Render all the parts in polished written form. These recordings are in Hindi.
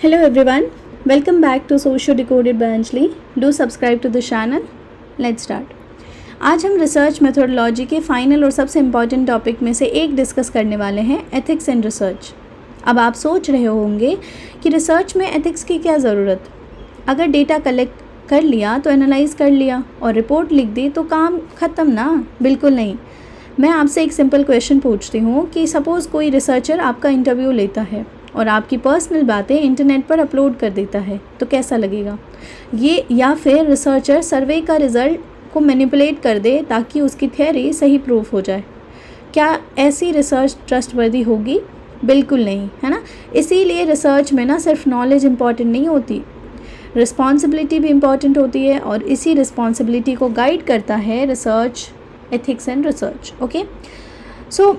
Hello everyone, welcome back to Socio Decoded by Anjali. Do subscribe to the channel. Let's start. आज हम रिसर्च मेथोडोलॉजी के फाइनल और सबसे इम्पॉर्टेंट टॉपिक में से एक डिस्कस करने वाले हैं, एथिक्स इन रिसर्च। अब आप सोच रहे होंगे कि रिसर्च में एथिक्स की क्या ज़रूरत। अगर डेटा कलेक्ट कर लिया तो एनालाइज कर लिया और रिपोर्ट लिख दी तो काम ख़त्म ना। बिल्कुल नहीं। मैं आपसे एक सिंपल क्वेश्चन पूछती हूँ कि सपोज़ कोई रिसर्चर आपका इंटरव्यू लेता है और आपकी पर्सनल बातें इंटरनेट पर अपलोड कर देता है, तो कैसा लगेगा ये। या फिर रिसर्चर सर्वे का रिज़ल्ट को मैनिपुलेट कर दे ताकि उसकी थ्योरी सही प्रूफ हो जाए, क्या ऐसी रिसर्च ट्रस्टवर्दी होगी? बिल्कुल नहीं, है ना। इसीलिए रिसर्च में ना सिर्फ नॉलेज इम्पॉर्टेंट नहीं होती, रिस्पॉन्सिबिलिटी भी इम्पॉर्टेंट होती है, और इसी रिस्पॉन्सिबिलिटी को गाइड करता है research ethics and research. Okay, so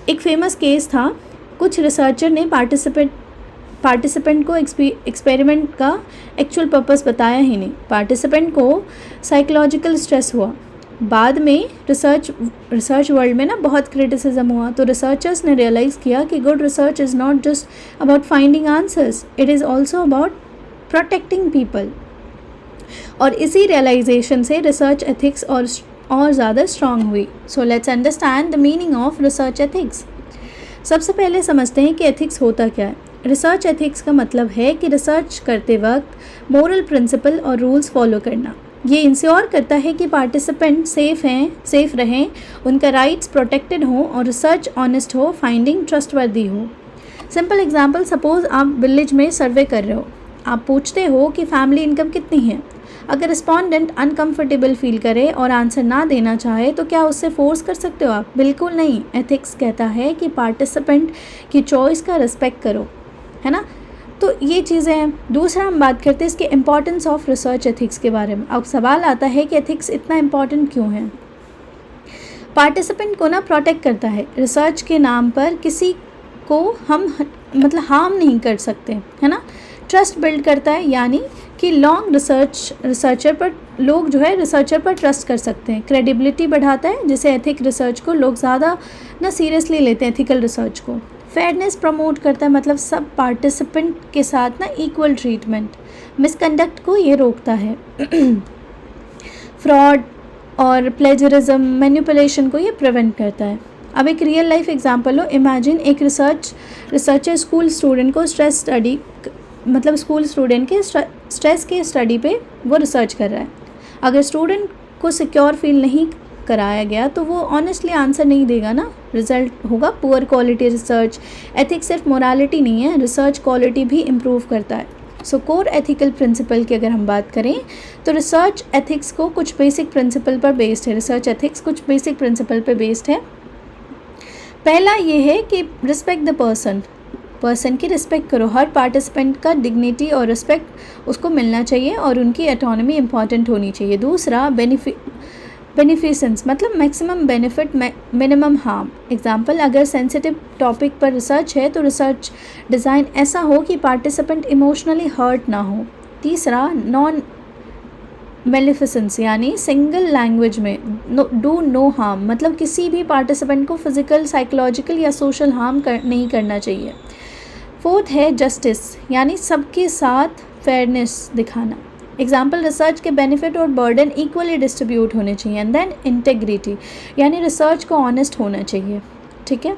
एक फेमस केस था। कुछ रिसर्चर ने पार्टिसिपेंट को एक्सपेरिमेंट का एक्चुअल पर्पस बताया ही नहीं। पार्टिसिपेंट को साइकोलॉजिकल स्ट्रेस हुआ। बाद में रिसर्च वर्ल्ड में ना बहुत क्रिटिसिज्म हुआ। तो रिसर्चर्स ने रियलाइज़ किया कि good research is not just about finding answers, it is also about protecting people. और इसी रियलाइजेशन से रिसर्च एथिक्स और ज़्यादा स्ट्रांग हुई। So let's understand the meaning of research ethics. सबसे पहले समझते हैं कि एथिक्स होता क्या है। रिसर्च एथिक्स का मतलब है कि रिसर्च करते वक्त मोरल प्रिंसिपल और रूल्स फॉलो करना। ये इंश्योर करता है कि पार्टिसिपेंट सेफ रहें, उनका राइट्स प्रोटेक्टेड हों और रिसर्च ऑनेस्ट हो, फाइंडिंग ट्रस्टवर्दी हो। सिंपल एग्जांपल, सपोज़ आप विलेज में सर्वे कर रहे हो। आप पूछते हो कि फैमिली इनकम कितनी है। अगर रिस्पॉन्डेंट अनकंफर्टेबल फील करे और आंसर ना देना चाहे तो क्या उससे फोर्स कर सकते हो आप? बिल्कुल नहीं। एथिक्स कहता है कि पार्टिसिपेंट की चॉइस का रिस्पेक्ट करो, है ना। तो ये चीज़ें हैं। दूसरा हम बात करते हैं इसके इम्पॉर्टेंस ऑफ रिसर्च एथिक्स के बारे में। अब सवाल आता है कि एथिक्स इतना इम्पॉर्टेंट क्यों है। पार्टिसिपेंट को ना प्रोटेक्ट करता है। रिसर्च के नाम पर किसी को हम हार्म नहीं कर सकते, है ना। ट्रस्ट बिल्ड करता है, यानी कि रिसर्चर पर ट्रस्ट कर सकते हैं। क्रेडिबिलिटी बढ़ाता है, जिसे एथिक रिसर्च को लोग ज़्यादा ना सीरियसली लेते हैं, एथिकल रिसर्च को। फेयरनेस प्रमोट करता है, मतलब सब पार्टिसिपेंट के साथ ना इक्वल ट्रीटमेंट। मिसकंडक्ट को ये रोकता है। फ्रॉड और प्लेजरिज्म, मैनिपुलेशन को ये प्रिवेंट करता है। अब एक रियल लाइफ एग्जांपल लो। इमेजिन एक रिसर्चर स्कूल स्टूडेंट के स्ट्रेस के स्टडी पे वो रिसर्च कर रहा है। अगर स्टूडेंट को सिक्योर फील नहीं कराया गया तो वो ऑनेस्टली आंसर नहीं देगा ना, रिजल्ट होगा पुअर क्वालिटी रिसर्च। एथिक्स सिर्फ मोरालिटी नहीं है, रिसर्च क्वालिटी भी इम्प्रूव करता है। सो कोर एथिकल प्रिंसिपल की अगर हम बात करें तो रिसर्च एथिक्स को कुछ बेसिक प्रिंसिपल पर बेस्ड है। रिसर्च एथिक्स कुछ बेसिक प्रिंसिपल पर बेस्ड है। पहला ये है कि रिस्पेक्ट द पर्सन की रिस्पेक्ट करो। हर पार्टिसिपेंट का डिग्निटी और रिस्पेक्ट उसको मिलना चाहिए और उनकी ऑटोनॉमी इंपॉर्टेंट होनी चाहिए। दूसरा बेनिफिसेंस, मतलब maximum benefit minimum harm. Example, अगर सेंसिटिव टॉपिक पर रिसर्च है तो रिसर्च डिज़ाइन ऐसा हो कि पार्टिसिपेंट इमोशनली हर्ट ना हो। तीसरा नॉन मेलिफिसेंस, यानी सिंगल लैंग्वेज में डू नो हार्म, मतलब किसी भी पार्टिसिपेंट को फिजिकल, साइकोलॉजिकल या सोशल हार्म नहीं करना चाहिए। फोर्थ है जस्टिस, यानी सबके साथ फेयरनेस दिखाना। एग्जाम्पल, रिसर्च के बेनिफिट और बर्डन इक्वली डिस्ट्रीब्यूट होने चाहिए। एंड देन इंटेग्रिटी, यानी रिसर्च को ऑनेस्ट होना चाहिए। ठीक है।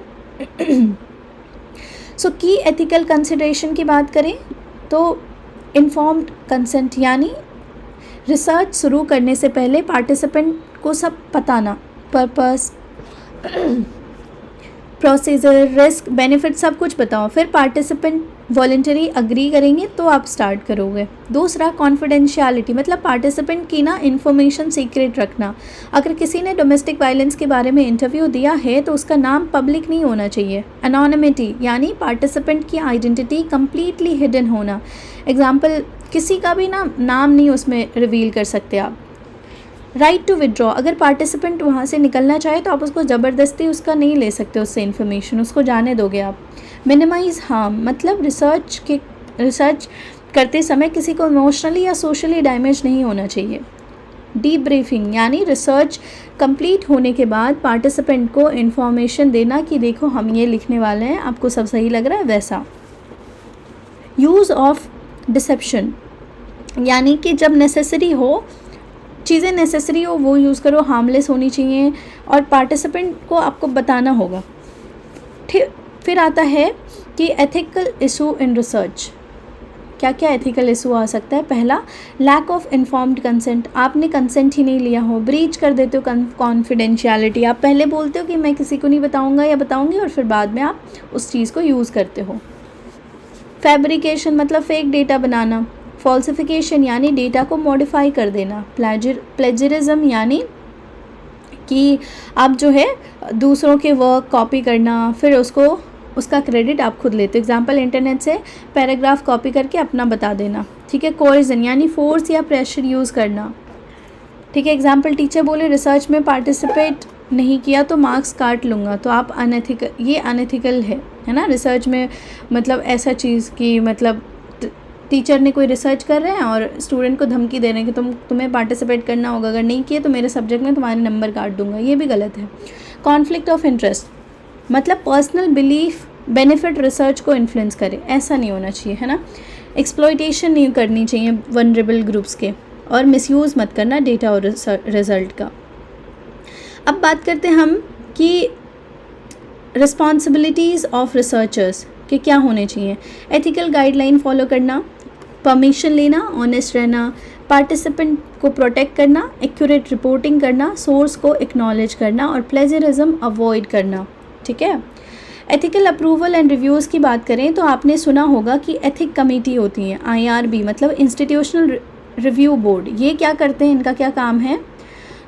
सो की एथिकल कंसिडरेशन की बात करें तो इन्फॉर्म्ड कंसेंट, यानी रिसर्च शुरू करने से पहले पार्टिसिपेंट को सब बताना, पर्पस, प्रोसीजर, रिस्क, बेनिफिट सब कुछ बताओ। फिर पार्टिसिपेंट वॉलंटरी अग्री करेंगे तो आप स्टार्ट करोगे। दूसरा कॉन्फिडेंशियलिटी, मतलब पार्टिसिपेंट की ना इन्फॉर्मेशन सीक्रेट रखना। अगर किसी ने डोमेस्टिक वायलेंस के बारे में इंटरव्यू दिया है तो उसका नाम पब्लिक नहीं होना चाहिए। एनोनिमिटी, यानी पार्टिसिपेंट की आइडेंटिटी कंप्लीटली हिडन होना। एग्जाम्पल, किसी का भी ना नाम नहीं उसमें रिवील कर सकते आप। राइट टू विड्रॉ, अगर पार्टिसिपेंट वहाँ से निकलना चाहे तो आप उसको ज़बरदस्ती उसका नहीं ले सकते, उससे इन्फॉर्मेशन उसको जाने दोगे आप। मिनिमाइज हार्म, मतलब रिसर्च करते समय किसी को इमोशनली या सोशली डैमेज नहीं होना चाहिए। डीब्रीफिंग, यानी रिसर्च कंप्लीट होने के बाद पार्टिसिपेंट को इन्फॉर्मेशन देना कि देखो हम ये लिखने वाले हैं, आपको सब सही लग रहा है, वैसा। यूज़ ऑफ डिसेप्शन, यानी कि जब नेसेसरी हो, चीज़ें नेसेसरी हो वो यूज़ करो, हार्मलेस होनी चाहिए और पार्टिसिपेंट को आपको बताना होगा। फिर आता है कि एथिकल इशू इन रिसर्च। क्या क्या एथिकल इशू आ सकता है? पहला, लैक ऑफ इन्फॉर्म्ड कंसेंट, आपने कंसेंट ही नहीं लिया हो, ब्रीच कर देते हो कॉन्फिडेंशियलिटी, आप पहले बोलते हो कि मैं किसी को नहीं बताऊंगा या बताऊंगी और फिर बाद में आप उस चीज़ को यूज़ करते हो। फैब्रिकेशन मतलब फेक डेटा बनाना। फॉल्सिफिकेशन यानी डेटा को मॉडिफाई कर देना। प्लेजरिज्म यानी कि आप जो है दूसरों के वर्क कॉपी करना, फिर उसका क्रेडिट आप खुद लेते हो। एग्जाम्पल, इंटरनेट से पैराग्राफ कॉपी करके अपना बता देना। ठीक है। कोएर्जन यानी फोर्स या प्रेशर यूज़ करना। ठीक है। एग्जाम्पल, टीचर बोले रिसर्च में पार्टिसिपेट नहीं किया तो मार्क्स काट लूँगा, तो आप अनएथिकल, ये अनएथिकल है ना। रिसर्च में मतलब ऐसा चीज़ कि मतलब टीचर ने कोई रिसर्च कर रहे हैं और स्टूडेंट को धमकी दे रहे हैं कि तुम्हें पार्टिसिपेट करना होगा, अगर नहीं किए तो मेरे सब्जेक्ट में तुम्हारे नंबर काट दूंगा, ये भी गलत है। कॉन्फ्लिक्ट ऑफ इंटरेस्ट मतलब पर्सनल बिलीफ बेनिफिट रिसर्च को इन्फ्लुएंस करे, ऐसा नहीं होना चाहिए, है ना। एक्सप्लॉयटेशन नहीं करनी चाहिए वनरेबल ग्रुप्स के, और मिसयूज़ मत करना डेटा और रिजल्ट का। अब बात करते हैं हम कि रिस्पॉन्सिबिलिटीज़ ऑफ रिसर्चर्स के क्या होने चाहिए। एथिकल गाइडलाइन फॉलो करना, परमिशन लेना, ऑनेस्ट रहना, पार्टिसिपेंट को प्रोटेक्ट करना, एक्यूरेट रिपोर्टिंग करना, सोर्स को एक्नॉलेज करना और प्लेजरिज्म अवॉइड करना। ठीक है। एथिकल अप्रूवल एंड रिव्यूज़ की बात करें तो आपने सुना होगा कि एथिक कमेटी होती है, IRB मतलब इंस्टीट्यूशनल रिव्यू बोर्ड। ये क्या करते हैं, इनका क्या काम है?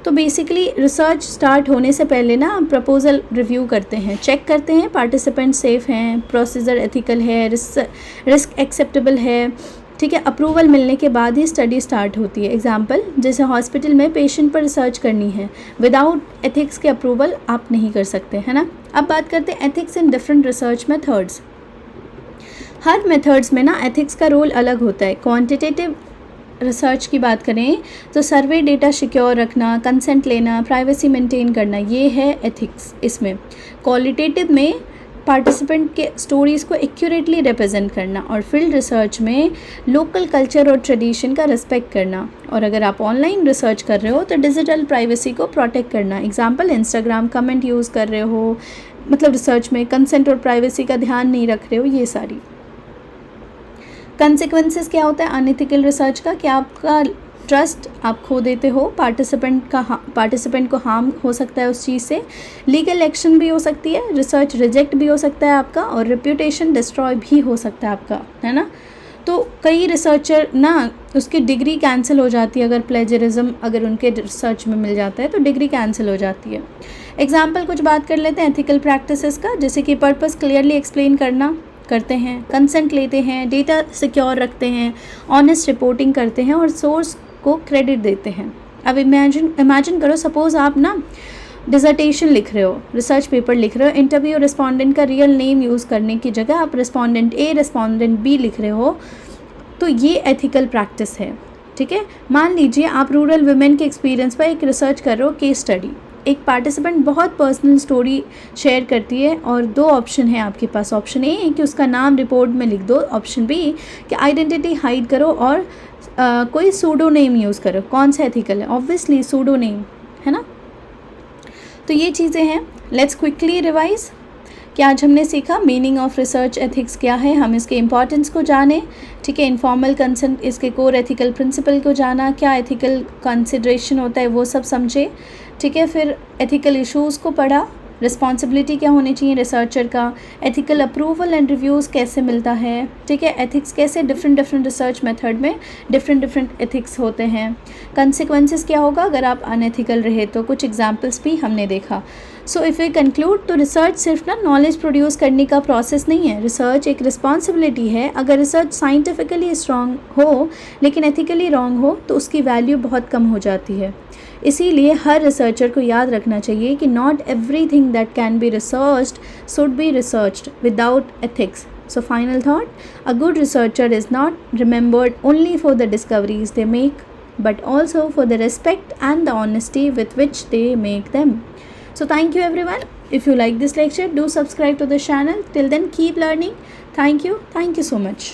तो बेसिकली रिसर्च स्टार्ट होने से पहले ना प्रपोजल रिव्यू करते हैं, चेक करते हैं पार्टिसिपेंट सेफ़ हैं, प्रोसीजर एथिकल है, रिस्क एक्सेप्टेबल है। ठीक है। अप्रूवल मिलने के बाद ही स्टडी स्टार्ट होती है। एग्जाम्पल, जैसे हॉस्पिटल में पेशेंट पर रिसर्च करनी है, विदाउट एथिक्स के अप्रूवल आप नहीं कर सकते, है ना। अब बात करते हैं ethics in different research methods. Her methods में ना एथिक्स का रोल अलग होता है। क्वांटिटेटिव रिसर्च की बात करें तो सर्वे डेटा सिक्योर रखना, कंसेंट लेना, प्राइवेसी मेंटेन करना, ये है एथिक्स इसमें। क्वालिटेटिव में पार्टिसिपेंट के स्टोरीज़ को एक्यूरेटली रिप्रेजेंट करना, और फील्ड रिसर्च में लोकल कल्चर और ट्रेडिशन का रिस्पेक्ट करना, और अगर आप ऑनलाइन रिसर्च कर रहे हो तो डिजिटल प्राइवेसी को प्रोटेक्ट करना। एग्जांपल, इंस्टाग्राम कमेंट यूज़ कर रहे हो, मतलब रिसर्च में कंसेंट और प्राइवेसी का ध्यान नहीं रख रहे हो, ये सारी। कंसिक्वेंसेस क्या होता है अनएथिकल रिसर्च का? कि आपका ट्रस्ट आप खो देते हो, पार्टिसिपेंट को हार्म हो सकता है उस चीज़ से, लीगल एक्शन भी हो सकती है, रिसर्च रिजेक्ट भी हो सकता है आपका, और रेप्यूटेशन डिस्ट्रॉय भी हो सकता है आपका, है ना। तो कई रिसर्चर ना उसकी डिग्री कैंसिल हो जाती है, अगर प्लेजरिज्म अगर उनके रिसर्च में मिल जाता है तो डिग्री कैंसिल हो जाती है। एग्जाम्पल कुछ बात कर लेते हैं एथिकल प्रैक्टिसेस का, जैसे कि पर्पस क्लियरली एक्सप्लेन करते हैं, कंसेंट लेते हैं, डेटा सिक्योर रखते हैं, ऑनेस्ट रिपोर्टिंग करते हैं और सोर्स को क्रेडिट देते हैं। अब इमेजिन करो, सपोज़ आप ना डिसर्टेशन लिख रहे हो, रिसर्च पेपर लिख रहे हो, इंटरव्यू रिस्पोंडेंट का रियल नेम यूज़ करने की जगह आप रिस्पोंडेंट A रिस्पोंडेंट B लिख रहे हो, तो ये एथिकल प्रैक्टिस है। ठीक है। मान लीजिए आप रूरल वुमेन के एक्सपीरियंस पर एक रिसर्च कर रहे हो, केस स्टडी। एक पार्टिसिपेंट बहुत पर्सनल स्टोरी शेयर करती है और दो ऑप्शन है आपके पास। ऑप्शन ए है कि उसका नाम रिपोर्ट में लिख दो, ऑप्शन बी कि आइडेंटिटी हाइड करो और कोई सूडो नेम यूज़ करो। कौन सा एथिकल है? ऑब्वियसली सूडो नेम, है ना। तो ये चीज़ें हैं। लेट्स क्विकली रिवाइज कि आज हमने सीखा मीनिंग ऑफ रिसर्च एथिक्स क्या है, हम इसके इंपॉर्टेंस को जाने। ठीक है। इनफॉर्मल कंसेंट, इसके कोर एथिकल प्रिंसिपल को जाना, क्या एथिकल कंसिडरेशन होता है वो सब समझे। ठीक है। फिर एथिकल इश्यूज़ को पढ़ा, रिस्पॉन्सिबिलिटी क्या होनी चाहिए रिसर्चर का, एथिकल अप्रूवल एंड रिव्यूज़ कैसे मिलता है। ठीक है। एथिक्स कैसे डिफरेंट रिसर्च मेथड में डिफरेंट एथिक्स होते हैं। कंसिक्वेंसेस क्या होगा अगर आप अनएथिकल रहे, तो कुछ एग्जांपल्स भी हमने देखा। सो इफ़ वी कंक्लूड, तो रिसर्च सिर्फ ना नॉलेज प्रोड्यूस करने का प्रोसेस नहीं है, रिसर्च एक रिस्पॉन्सिबिलिटी है। अगर रिसर्च साइंटिफिकली स्ट्रॉन्ग हो लेकिन एथिकली रॉन्ग हो तो उसकी वैल्यू बहुत कम हो जाती है। इसीलिए हर रिसर्चर को याद रखना चाहिए कि not everything that can be researched should be researched without ethics. So final thought, a good researcher is not remembered only for the discoveries they make, but also for the respect and the honesty with which they make them. So thank you everyone. If you like this lecture, do subscribe to the channel. Till then, keep learning. Thank you so much.